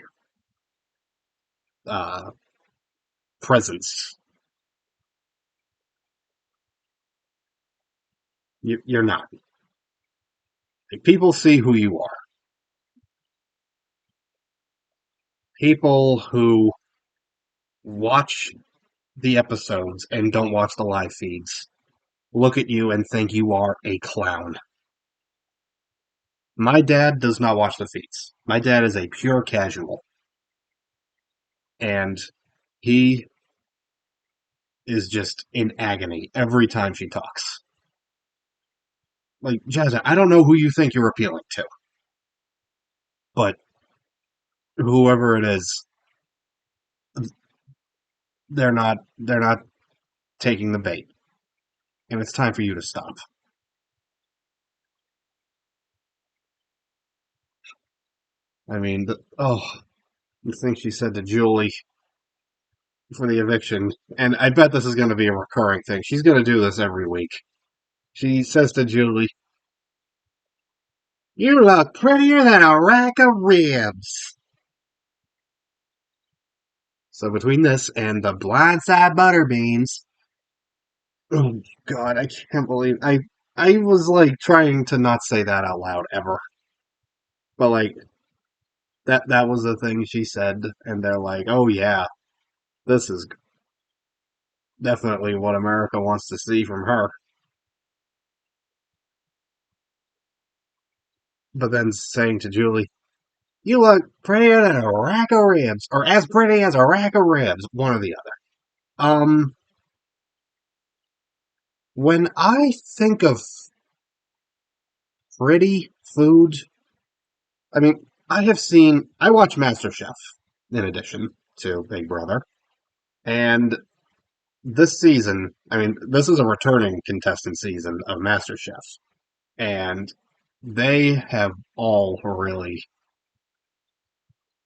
uh, presence. You're not. Like, people see who you are. People who watch the episodes and don't watch the live feeds look at you and think you are a clown. My dad does not watch the feeds. My dad is a pure casual, and he is just in agony every time she talks. Like, Jasmine, I don't know who you think you're appealing to, but whoever it is, they're not taking the bait, and it's time for you to stop. I mean, the thing she said to Julie for the eviction, and I bet this is going to be a recurring thing. She's going to do this every week. She says to Julie, "You look prettier than a rack of ribs." So between this and the blindside butter beans, oh God, I can't believe I was like trying to not say that out loud ever, but like that was the thing she said, and they're like, "Oh yeah, this is definitely what America wants to see from her." But then saying to Julie, "You look prettier than a rack of ribs," or as pretty as a rack of ribs, one or the other. When I think of pretty food, I mean, I watch MasterChef in addition to Big Brother, and this season, I mean, this is a returning contestant season of MasterChef, and they have all really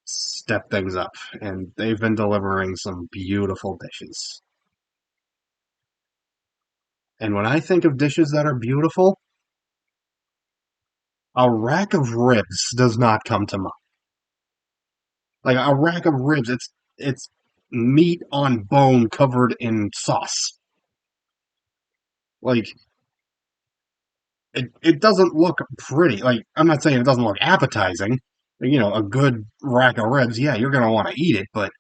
stepped things up, and they've been delivering some beautiful dishes. And when I think of dishes that are beautiful, a rack of ribs does not come to mind. Like a rack of ribs, it's meat on bone covered in sauce. Like it doesn't look pretty. Like I'm not saying it doesn't look appetizing. A good rack of ribs, yeah, you're gonna want to eat it, but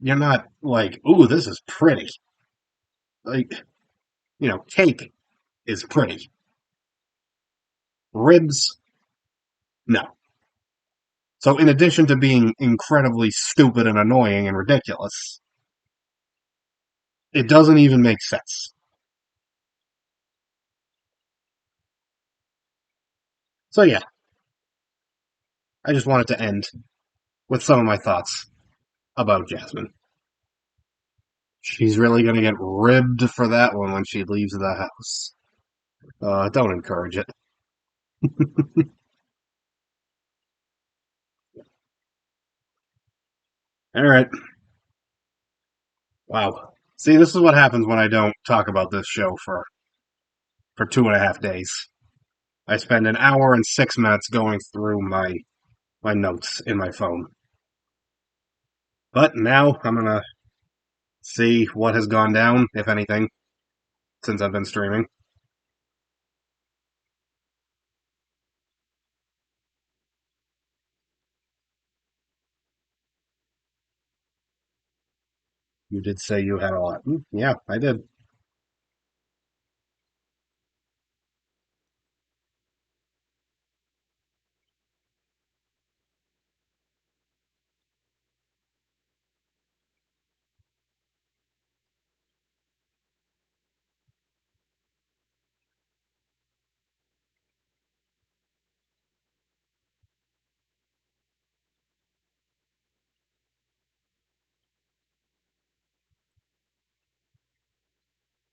you're not like, ooh, this is pretty. like, cake is pretty. Ribs, no. So in addition to being incredibly stupid and annoying and ridiculous, it doesn't even make sense. So yeah, I just wanted to end with some of my thoughts about Jasmine. She's really gonna get ribbed for that one when she leaves the house. Don't encourage it. All right. Wow. See, this is what happens when I don't talk about this show for 2.5 days. I spend an hour and 6 minutes going through my notes in my phone. But now I'm gonna see what has gone down, if anything, since I've been streaming. You did say you had a lot. Yeah, I did.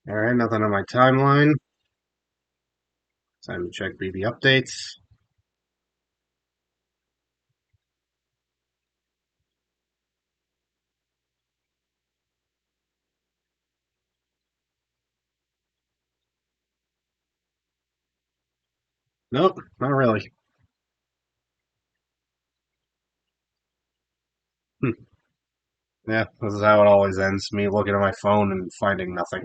All right, nothing on my timeline. Time to check BB updates. Nope, not really. Hmm. Yeah, this is how it always ends. Me looking at my phone and finding nothing.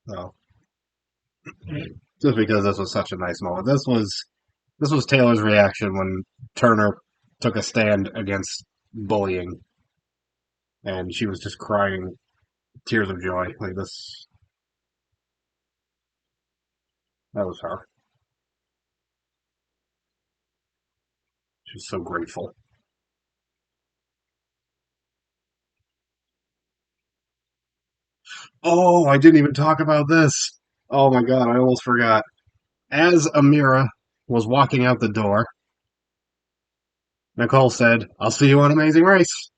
So just because this was such a nice moment. This was Taylor's reaction when Turner took a stand against bullying, and she was just crying tears of joy. Like this, that was her. She was so grateful. Oh, I didn't even talk about this. Oh my god, I almost forgot. As Ameerah was walking out the door, Nicole said, "I'll see you on Amazing Race,"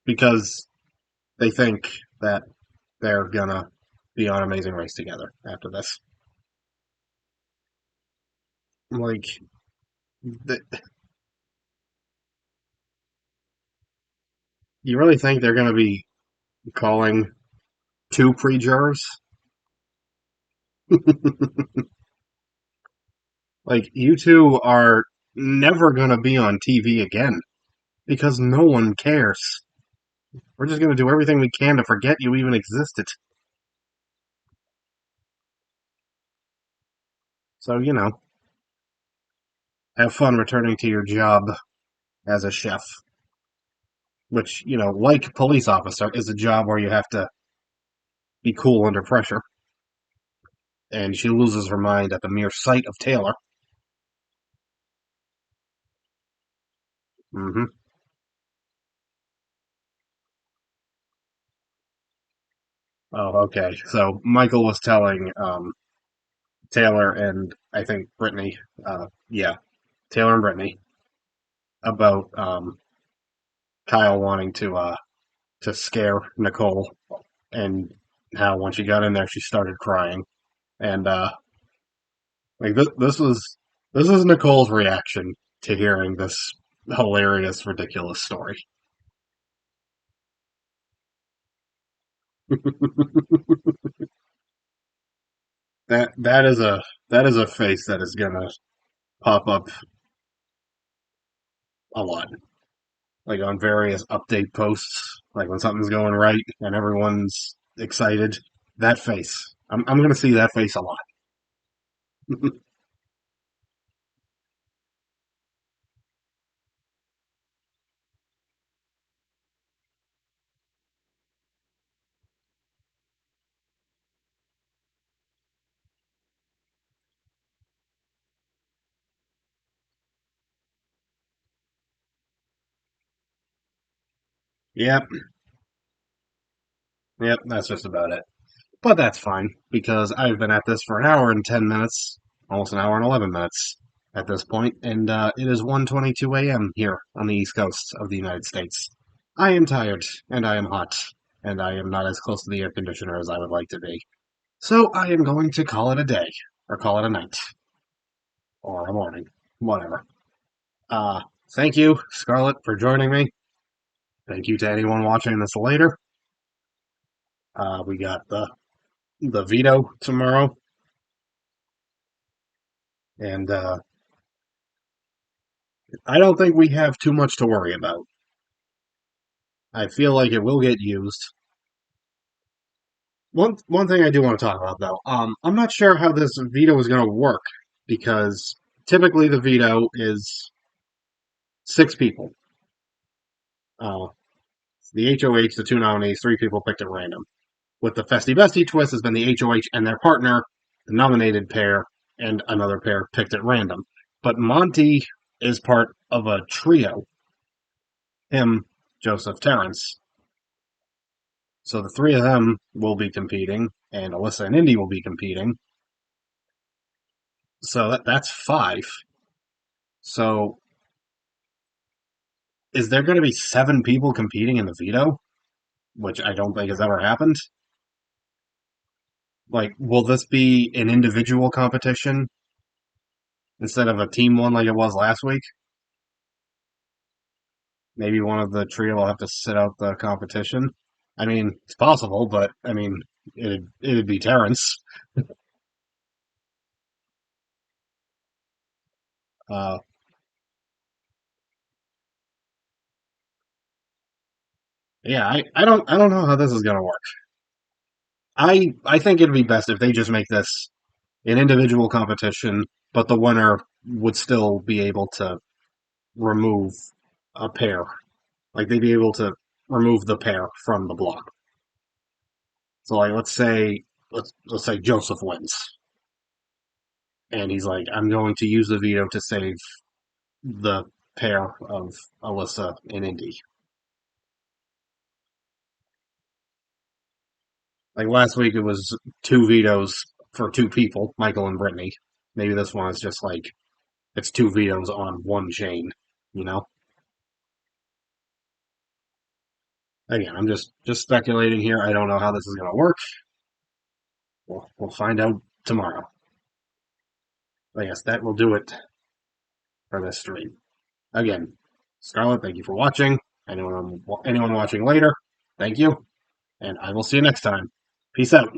because they think that they're gonna be on Amazing Race together after this. Like, th- you really think they're gonna be calling two pre-jurors? Like, you two are never gonna be on TV again because no one cares. We're just gonna do everything we can to forget you even existed. So, have fun returning to your job as a chef, which, like police officer, is a job where you have to be cool under pressure. And she loses her mind at the mere sight of Taylor. Hmm. Oh, okay. So Michael was telling Taylor and I think Brittany, yeah, Taylor and Brittany about Kyle wanting to scare Nicole, and how when she got in there she started crying, and like this was Nicole's reaction to hearing this hilarious, ridiculous story. That is a face that is gonna pop up a lot, like on various update posts, like when something's going right and everyone's excited. That face, I'm gonna see that face a lot. Yep, yep, that's just about it. But that's fine, because I've been at this for an hour and 10 minutes, almost an hour and 11 minutes at this point, and it is 1:22 a.m. here on the east coast of the United States. I am tired, and I am hot, and I am not as close to the air conditioner as I would like to be. So I am going to call it a day, or call it a night, or a morning, whatever. Uh, Thank you, Scarlett, for joining me. Thank you to anyone watching this later. We got the veto tomorrow, and I don't think we have too much to worry about. I feel like it will get used. One thing I do want to talk about though, I'm not sure how this veto is going to work because typically the veto is 6 people. Uh, the HOH, the 2 nominees, 3 people picked at random. With the Festy Bestie twist has been the HOH and their partner, the nominated pair, and another pair picked at random. But Monty is part of a trio. Him, Joseph, Terrence. So the 3 of them will be competing, and Alyssa and Indy will be competing. So that's 5. So is there going to be 7 people competing in the veto? Which I don't think has ever happened. Like, will this be an individual competition instead of a team one like it was last week? Maybe one of the trio will have to sit out the competition. I mean, it's possible, but I mean, it'd be Terrence. Uh, yeah, I don't know how this is gonna work. I think it'd be best if they just make this an individual competition, but the winner would still be able to remove a pair. Like they'd be able to remove the pair from the block. So like let's say Joseph wins. And he's like, I'm going to use the veto to save the pair of Alyssa and Indy. Like last week, it was 2 vetoes for 2 people, Michael and Brittany. Maybe this one is just like it's 2 vetoes on one chain. You know. Again, I'm just speculating here. I don't know how this is going to work. We'll find out tomorrow. But yes, that will do it for this stream. Again, Scarlett, thank you for watching. Anyone watching later, thank you, and I will see you next time. Peace out.